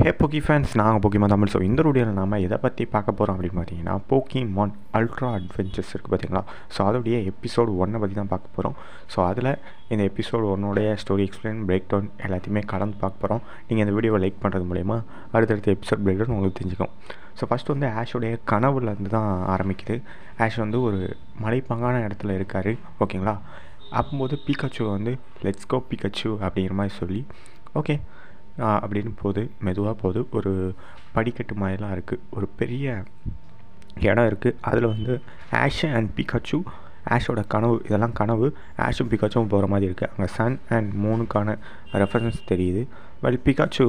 ஹே போக்கி ஃபேன்ஸ், நாங்கள் Pokemon Tamil. So இந்த வீடியோவில் நாம் எதை பற்றி பார்க்க போகிறோம் அப்படின்னு பார்த்தீங்கன்னா, போக்கிமான் அல்ட்ரா அட்வென்ச்சர்ஸ் இருக்குது பார்த்தீங்களா. ஸோ அதோடைய எபிசோடு 1 பற்றி தான் பார்க்க போகிறோம். ஸோ அதில் இந்த episode 1 story explain, break down எல்லாத்தையுமே கலந்து பார்க்க போகிறோம். நீங்கள் இந்த வீடியோவை லைக் பண்ணுறது மூலயமா அடுத்தடுத்த எபிசோட் பிரேக் டவுன் உங்களுக்கு தெரிஞ்சுக்கும். ஸோ ஃபஸ்ட்டு வந்து ஆஷோடைய கனவுலேருந்து தான் ஆரம்பிக்குது. ஆஷ் வந்து ஒரு மலைப்பாங்கான இடத்துல இருக்கார், ஓகேங்களா. அப்போது பீக்காச்சு வந்து லெட்ஸ் கோ பீக்காச்சு அப்படிங்கிற மாதிரி சொல்லி ஓகே அப்படின்னு போகுது, மெதுவாக போகுது. ஒரு படிக்கட்டு மாதிரிலாம் இருக்குது, ஒரு பெரிய இடம் இருக்குது. அதில் வந்து ஆஷ் அண்ட் பிகாச்சு, ஆஷோட கனவு, இதெல்லாம் கனவு. ஆஷும் பிகாச்சும் போகிற மாதிரி இருக்குது. அங்கே சன் அண்ட் மூனுக்கான ரெஃபரன்ஸ் தெரியுது. பிகாச்சு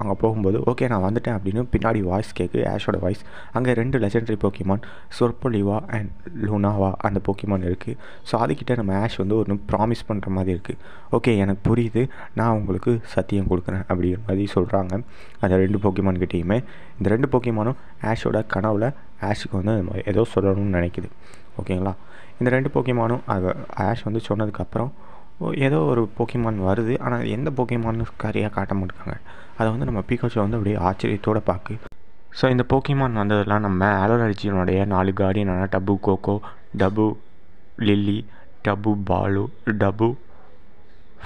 அங்கே போகும்போது ஓகே நான் வந்துட்டேன் அப்படின்னு பின்னாடி வாய்ஸ் கேட்கு, ஆஷோட வாய்ஸ். அங்கே 2 லெஜெண்டரி போக்கிமான், சொர்பொலிவா அண்ட் லூனாவா அந்த போக்கிமான் இருக்குது. ஸோ அதுக்கிட்ட நம்ம ஆஷ் வந்து ஒன்று ப்ராமிஸ் பண்ணுற மாதிரி இருக்குது. ஓகே எனக்கு புரியுது, நான் உங்களுக்கு சத்தியம் கொடுக்குறேன் அப்படிங்கிற மாதிரி சொல்கிறாங்க அந்த 2 போக்கிமான் கிட்டேயுமே. இந்த 2 போக்கிமானும் ஆஷோட கனவில் ஆஷுக்கு வந்து ஏதோ சொல்லணும்னு நினைக்குது, ஓகேங்களா. இந்த 2 போக்கிமானும் ஆஷ் வந்து சொன்னதுக்கப்புறம் ஏதோ ஒரு போக்கிமான் வருது, ஆனால் எந்த போக்கிமான்னு சரியாக காட்ட மாட்டாங்க. அதை வந்து நம்ம பீகாச்சு வந்து அப்படியே ஆச்சரியத்தோடு பார்க்கு. ஸோ இந்த போக்கிமான் வந்ததெல்லாம் நம்ம ஆலோரா ரீஜியனுடைய 4 கார்டியனான டபு கோகோ, டபு லில்லி, டபு பாலு, டபு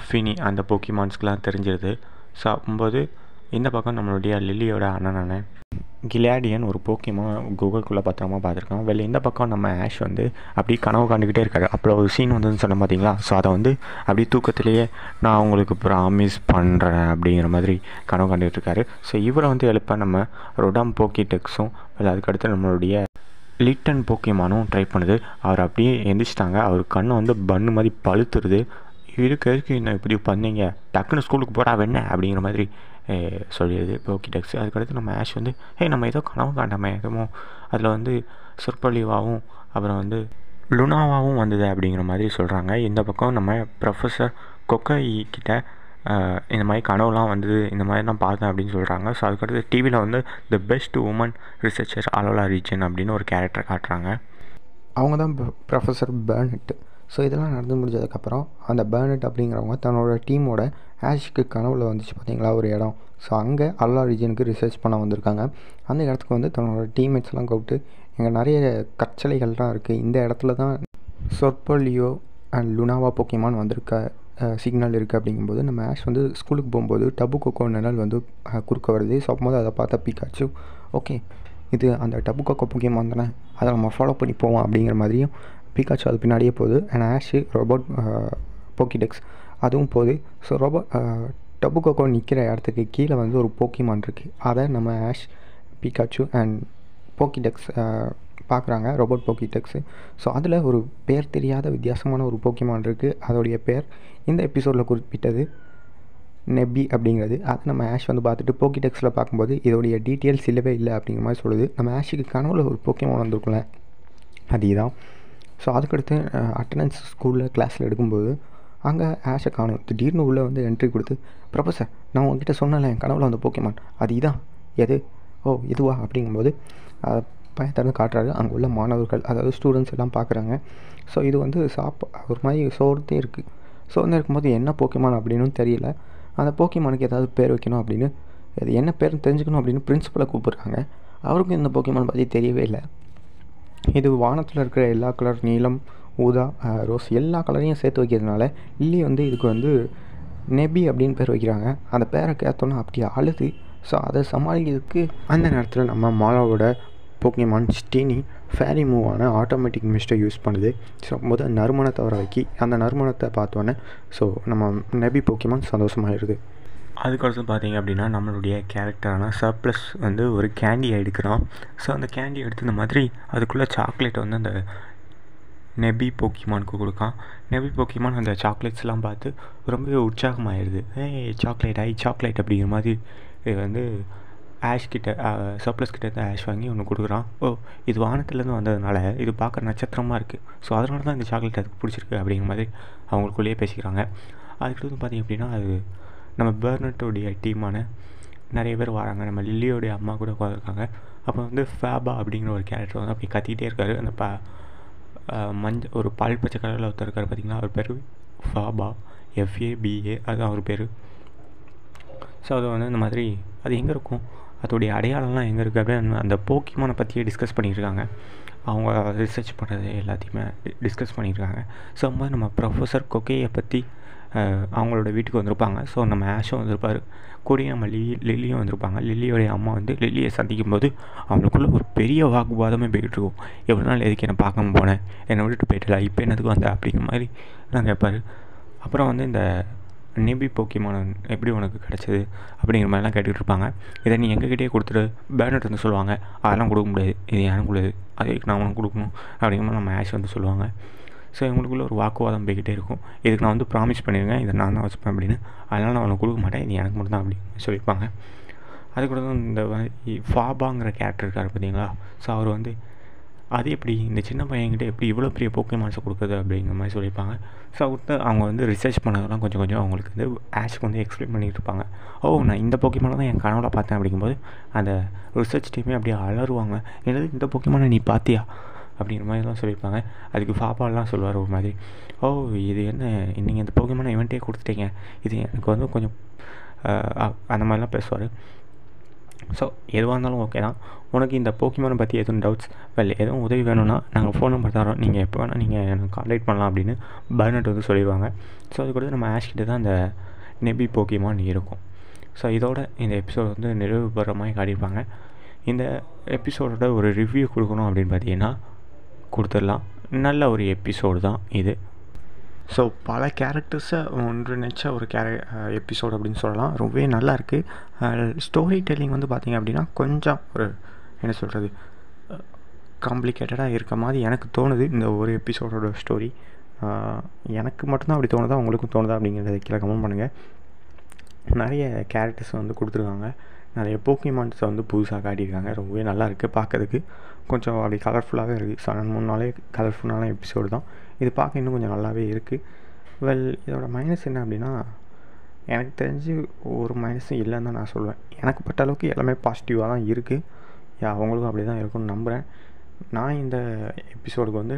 ஃபினி அந்த போக்கிமான்ஸ்க்கெலாம் தெரிஞ்சிருது. ஸோ அப்போது இந்த பக்கம் நம்மளுடைய லில்லியோட அண்ணனான கிலாடியன் ஒரு போக்கிமான் குகைக்குள்ளே பத்திரமா பார்த்துருக்கான். இந்த பக்கம் நம்ம ஆஷ் வந்து அப்படியே கனவு காண்டுக்கிட்டே இருக்காரு. அப்போ ஒரு சீன் வந்ததுன்னு சொன்ன பார்த்தீங்களா. ஸோ அதை வந்து அப்படியே தூக்கத்திலேயே நான் உங்களுக்கு ப்ராமிஸ் பண்ணுறேன் அப்படிங்கிற மாதிரி கனவு காண்டுகிட்டு இருக்காரு. ஸோ இவரை வந்து எழுப்ப நம்ம ரொடாம் போக்கிடெக்ஸும் அதுக்கடுத்து நம்மளுடைய லிட்டன் போக்கிமானும் ட்ரை பண்ணுது. அவர் அப்படியே எந்திரிச்சிட்டாங்க. அவர் கண்ணை வந்து பன்னு மாதிரி பழுத்துருது. இதுக்கு என்ன இப்படி பண்ணீங்க, டக்குன்னு ஸ்கூலுக்கு போடா வெண்ண அப்படிங்கிற மாதிரி சொல்லிடுது போக்கிடெக்ஸ். அதுக்கடுத்து நம்ம ஆஷ் வந்து நம்ம ஏதோ கனவு காண்டாமே, எதுவும் அதில் வந்து சொற்பொழிவாகவும் அப்புறம் வந்து லுனாவாகவும் வந்தது அப்படிங்கிற மாதிரி சொல்கிறாங்க. இந்த பக்கம் நம்ம ப்ரொஃபஸர் கொக்கை கிட்ட இந்த மாதிரி கனவுலாம் வந்தது, இந்த மாதிரி நான் பார்த்தேன் அப்படின்னு சொல்கிறாங்க. ஸோ அதுக்கடுத்து டிவியில் வந்து the best woman researcher Alola region அப்படின்னு ஒரு கேரக்டர் காட்டுறாங்க. அவங்க தான் ப்ரொஃபஸர் பெர்னட். ஸோ இதெல்லாம் நடந்து முடிஞ்சதுக்கப்புறம் அந்த பெர்னட் அப்படிங்கிறவங்க தன்னோட டீமோட ஆஷுக்கு கனவுல வந்துச்சு பார்த்தீங்களா ஒரு இடம். ஸோ அங்கே அலோலா ரீஜனுக்கு ரிசர்ச் பண்ண வந்திருக்காங்க. அந்த இடத்துக்கு வந்து தன்னோட டீம்மேட்ஸ்லாம் கூப்பிட்டு இங்கே நிறைய கற்சலைகள்லாம் இருக்குது, இந்த இடத்துல தான் சொற்பொலியோ அண்ட் லுனாவா போக்கிமான் வந்திருக்க சிக்னல் இருக்குது அப்படிங்கும்போது நம்ம ஆஷ் வந்து ஸ்கூலுக்கு போகும்போது டபு கொக்கோ நிழல் வந்து குறுக்க வருது. ஸோ அப்போது அதை பார்த்தா பீக்காச்சு ஓகே இது அந்த டபு கொக்கோ போக்கிமான் தானே, அதை நம்ம ஃபாலோ பண்ணி போவோம் அப்படிங்கிற மாதிரியும் பீக்காச்சு அது பின்னாடியே போகுது. அண்ட் ஆஷு ரோபோட் போக்கிடெக்ஸ் அதுவும் போகுது. ஸோ டபு கொக்கோ நிற்கிற இடத்துக்கு கீழே வந்து ஒரு போக்கிமான் இருக்குது. அதை நம்ம ஆஷ், பீக்காச்சு அண்ட் போக்கிடெக்ஸ் பார்க்குறாங்க, ரோபோட் போக்கிடெக்ஸு. ஸோ அதில் ஒரு பேர் தெரியாத வித்தியாசமான ஒரு போக்கிமான் இருக்குது. அதோடைய பேர் இந்த எபிசோடில் குறிப்பிட்டது நெப்பி அப்படிங்கிறது. அதை நம்ம ஆஷ் வந்து பார்த்துட்டு போக்கிடெக்ஸில் பார்க்கும்போது இதோடைய டீட்டெயில்ஸ் இல்லவே இல்லை அப்படிங்கிற மாதிரி சொல்லுது. நம்ம ஆஷுக்கு கனவுல ஒரு போக்கிமான் வந்திருக்குல்ல, அதுதான். ஸோ அதுக்கடுத்து அட்டண்டன்ஸ் ஸ்கூலில் கிளாஸில் எடுக்கும்போது அங்கே ஆஷை காணும். திடீர்னு உள்ளே வந்து என்ட்ரி கொடுத்து ப்ரொஃபஸர் நான் உங்ககிட்ட சொன்னல என் கனவுல வந்து போக்கிமான் அது இதான், எது ஓ இதுவா அப்படிங்கும்போது பயத்திறந்து காட்டுறாரு. அங்கே உள்ள மாணவர்கள் அதாவது ஸ்டூடெண்ட்ஸ் எல்லாம் பார்க்குறாங்க. ஸோ இது வந்து ஒரு மாதிரி சோர்த்தே இருக்குது. ஸோ வந்து இருக்கும்போது என்ன போக்கிமான் அப்படின்னு தெரியல. அந்த போக்கிமானுக்கு ஏதாவது பேர் வைக்கணும் அப்படின்னு, அது என்ன பேர்னு தெரிஞ்சுக்கணும் அப்படின்னு பிரின்சிபலை கூப்பிட்றாங்க. அவருக்கும் இந்த போக்கிமான் பற்றி தெரியவே இல்லை. இது வானத்தில் இருக்கிற எல்லா கலர், நீலம், ஊதா, ரோஸ் எல்லா கலரையும் சேர்த்து வைக்கிறதுனால லில்லி வந்து இதுக்கு வந்து நெபி அப்படின்னு பேர் வைக்கிறாங்க. அந்த பேரை கேட்டோன்னா அப்படியே அழுது. ஸோ அதை சமாளிக்கிறதுக்கு அந்த நேரத்தில் நம்ம மாலாவோட போக்கிமான் ஸ்டீனி ஃபேரி மூவான ஆட்டோமேட்டிக் மிஸ்ட்டை யூஸ் பண்ணுது. ஸோ போது நறுமணத்தை வர வைக்கி அந்த நறுமணத்தை பார்த்தோன்னே ஸோ நம்ம நெபி போக்கிமான் சந்தோஷமாகிடுது. அதுக்கடுத்து பார்த்தீங்க அப்படின்னா நம்மளுடைய கேரக்டரான சர்ப்ளஸ் வந்து ஒரு கேண்டியை எடுக்கிறான். ஸோ அந்த கேண்டியை எடுத்து இந்த மாதிரி அதுக்குள்ளே சாக்லேட்டை வந்து அந்த நெபி போக்கிமானுக்கு கொடுக்கான். நெபி போக்கிமான் அந்த சாக்லேட்ஸ்லாம் பார்த்து ரொம்பவே உற்சாகமாகிடுது. சாக்லேட் அப்படிங்கிற மாதிரி வந்து ஆஷ் கிட்ட சர்ப்ளஸ் கிட்ட ஆஷ் வாங்கி ஒன்று கொடுக்குறான். இது வானத்துலேருந்து வந்ததுனால இது பார்க்க நட்சத்திரமாக இருக்குது, ஸோ அதனால தான் இந்த சாக்லேட் அதுக்கு பிடிச்சிருக்கு அப்படிங்கிற மாதிரி அவங்களுக்குள்ளேயே பேசிக்கிறாங்க. அதுக்கடுத்து பார்த்திங்க அப்படின்னா அது நம்ம பெர்னட்டோடைய டீமான நிறைய பேர் வராங்க. நம்ம லில்லியோடைய அம்மா கூட உட்காந்துருக்காங்க. அப்போ வந்து ஃபேபா அப்படிங்கிற ஒரு கேரக்டர் வந்து அப்படி கத்திக்கிட்டே இருக்காரு. அந்த ஒரு பால் பச்சை கலரில் ஒருத்தர் இருக்கார் பார்த்திங்களா, அவர் பேர் ஃபாபா, FABA அதுதான் அவர் பேர். ஸோ அது வந்து இந்த மாதிரி அது எங்கே இருக்கும், அதோடைய அடையாளம்லாம் எங்கே இருக்குது அப்படின்னு அந்த போக்கிமானை பற்றியே டிஸ்கஸ் பண்ணியிருக்காங்க. அவங்க ரிசர்ச் பண்ணுறது எல்லாத்தையுமே டிஸ்கஸ் பண்ணியிருக்காங்க. ஸோ மாதிரி நம்ம ப்ரொஃபஸர் கொக்கேயை பற்றி அவங்களோட வீட்டுக்கு வந்திருப்பாங்க. ஸோ நம்ம ஆஷும் வந்திருப்பார், கூடயே நம்ம லில்லியும் வந்திருப்பாங்க. லில்லியோடைய அம்மா வந்து லில்லியை சந்திக்கும் போது அவங்களுக்குள்ள ஒரு பெரிய வாக்குவாதமே போய்கிட்டுருக்கும். எவ்வளோ நாள் எதுக்கு என்னை பார்க்காம போனேன், என்னை விட்டுட்டு போயிட்டல, இப்போ என்னதுக்கு வந்தேன் அப்படிங்கிற மாதிரி நான் கேட்பார். அப்புறம் வந்து இந்த நேபி போக்கிமான் எப்படி உனக்கு கிடச்சிது அப்படிங்கிற மாதிரிலாம் கேட்டுக்கிட்டு இருப்பாங்க. இதை நீ எங்ககிட்டயே கொடுத்துரு பேர்னட் வந்து சொல்லுவாங்க. அதெல்லாம் கொடுக்க முடியாது, இது எனக்கு உள்ளது, அதுக்கு நான் உனக்கு கொடுக்கணும் அப்படிங்கிற மாதிரி நம்ம ஆஷ் வந்து சொல்லுவாங்க. ஸோ இவங்களுக்குள்ள ஒரு வாக்குவாதம் போய்கிட்டே இருக்கும். இதுக்கு நான் வந்து ப்ராமிஸ் பண்ணியிருக்கேன், இதை நான் தான் வச்சுப்பேன் அப்படின்னு, அதனால் நான் உனக்கு கொடுக்க மாட்டேன், இது எனக்கு மட்டும் தான் அப்படின்னு சொல்லியிருப்பாங்க. அதுக்கூட தான் இந்த ஃபாபாங்கிற கேரக்டர் இருக்கார் பார்த்தீங்களா. ஸோ அவர் வந்து அது எப்படி இந்த சின்ன பையன்கிட்ட எப்படி இவ்வளோ பெரிய போக்கிமான்ஸை கொடுக்குறது அப்படிங்கிற மாதிரி சொல்லியிருப்பாங்க. ஸோ அவர்கிட்ட அவங்க வந்து ரிசர்ச் பண்ணதெல்லாம் கொஞ்சம் கொஞ்சம் அவங்களுக்கு வந்து ஆஷ்க்கு வந்து எக்ஸ்பிளைன் பண்ணிகிட்டு இருப்பாங்க. நான் இந்த போக்கிமானை தான் என் கனவுல பார்த்தேன் அப்படிங்கும்போது அந்த ரிசர்ச் டீமே அப்படியே அலறுவாங்க. என்னது இந்த போக்கிமானை நீ பார்த்தியா அப்படிங்கிற மாதிரிலாம் சொல்லியிருப்பாங்க. அதுக்கு ஃபாபாலாம் சொல்லுவார் ஒரு மாதிரி, இது என்ன நீங்கள் இந்த போக்கிமானை இவன்ட்டே கொடுத்துட்டீங்க, இது எனக்கு வந்து கொஞ்சம் அந்த மாதிரிலாம் பேசுவார். ஸோ எதுவாக இருந்தாலும் ஓகே தான், உனக்கு இந்த போக்கிமானை பற்றி எதுவும் டவுட்ஸ் எதுவும் உதவி வேணும்னா நாங்கள் ஃபோன் நம்பர் தரோம், நீங்கள் எப்போ வேணால் நீங்கள் எனக்கு கான்டாக்ட் பண்ணலாம் அப்படின்னு பர்னட் வந்து சொல்லிடுவாங்க. ஸோ அது கூட நம்ம ஆஷ்கிட்ட தான் அந்த நெபி போக்கிமான் இருக்கும். ஸோ இதோட இந்த எபிசோட் வந்து நிறைவு பெற மாதிரி காட்டியிருப்பாங்க. இந்த எபிசோடோட ஒரு ரிவ்யூ கொடுக்கணும் அப்படின்னு பார்த்தீங்கன்னா கொடுத்துடலாம். நல்ல ஒரு எபிசோடு தான் இது. ஸோ பல கேரக்டர்ஸை ஒன்றிணைச்ச ஒரு எபிசோட் அப்படின்னு சொல்லலாம். ரொம்பவே நல்லாயிருக்கு. ஸ்டோரி டெல்லிங் வந்து பார்த்திங்க அப்படின்னா கொஞ்சம் ஒரு என்ன சொல்கிறது காம்ப்ளிகேட்டடாக இருக்க மாதிரி எனக்கு தோணுது இந்த ஒரு எபிசோடோட ஸ்டோரி. எனக்கு மட்டும்தான் அப்படி தோணுதா, உங்களுக்கும் தோணுதா அப்படிங்கிறத கீழே கமெண்ட் பண்ணுங்கள். நிறைய கேரக்டர்ஸ் வந்து கொடுத்துருக்காங்க, நிறைய போக்கிமான்ஸை வந்து புதுசாக காட்டியிருக்காங்க. ரொம்பவே நல்லாயிருக்கு பார்க்கறதுக்கு, கொஞ்சம் அப்படி கலர்ஃபுல்லாகவே இருக்குது. 2-3 நாளே கலர்ஃபுல்லான எபிசோடு தான் இது, பார்க்க இன்னும் கொஞ்சம் நல்லாவே இருக்குது. இதோட மைனஸ் என்ன அப்படின்னா எனக்கு தெரிஞ்சு ஒரு மைனஸும் இல்லைன்னு தான் நான் சொல்லுவேன். எனக்கு பட்ட அளவுக்கு எல்லாமே பாசிட்டிவாக தான் இருக்குது. அவங்களுக்கும் அப்படி தான் இருக்கும்னு நம்புகிறேன். நான் இந்த எபிசோடுக்கு வந்து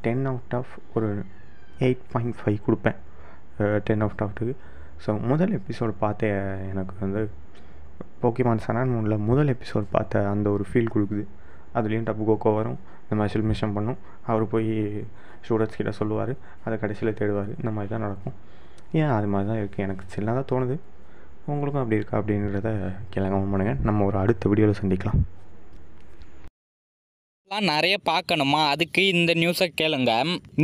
10 out of ஒரு 8.5 கொடுப்பேன், 10 out of 10. ஸோ முதல் எபிசோடு பார்த்த எனக்கு வந்து போக்கிமான் சன் அண்ட் மூனில் முதல் எபிசோட் பார்த்த அந்த ஒரு ஃபீல் கொடுக்குது. அதுலேயும் டப்பு கோகோ வரும், இந்த மாதிரி சில்மிஷன் பண்ணும், அவர் போய் ஸ்டூடெண்ட்ஸ் கிட்ட சொல்லுவார், அதை கடைசியில் தேடுவார், இந்த மாதிரி தான் நடக்கும். அது மாதிரி தான் இருக்குது, எனக்கு சின்னதாக தான் தோணுது. உங்களுக்கும் அப்படி இருக்கா அப்படின்றத கீழே கமெண்ட் பண்ணுங்கள். நம்ம ஒரு அடுத்த வீடியோவில் சந்திக்கலாம். நிறைய பார்க்கணுமா, அதுக்கு இந்த நியூஸை கேளுங்க.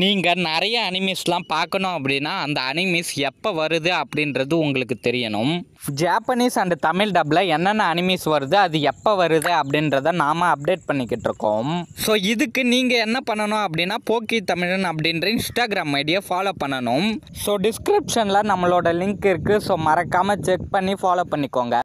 நீங்கள் நிறைய அனிமீஸ்லாம் பார்க்கணும் அப்படின்னா அந்த அனிமீஸ் எப்போ வருது அப்படின்றது உங்களுக்கு தெரியணும். ஜாப்பனீஸ் அண்ட் தமிழ் டப்பில் என்னென்ன அனிமீஸ் வருது, அது எப்போ வருது அப்படின்றத நாம் அப்டேட் பண்ணிக்கிட்டு இருக்கோம். ஸோ இதுக்கு நீங்கள் என்ன பண்ணணும் அப்படின்னா போக்கி தமிழன் அப்படின்ற இன்ஸ்டாகிராம் ஐடியை ஃபாலோ பண்ணணும். ஸோ டிஸ்கிரிப்ஷனில் நம்மளோட லிங்க் இருக்குது. ஸோ மறக்காமல் செக் பண்ணி ஃபாலோ பண்ணிக்கோங்க.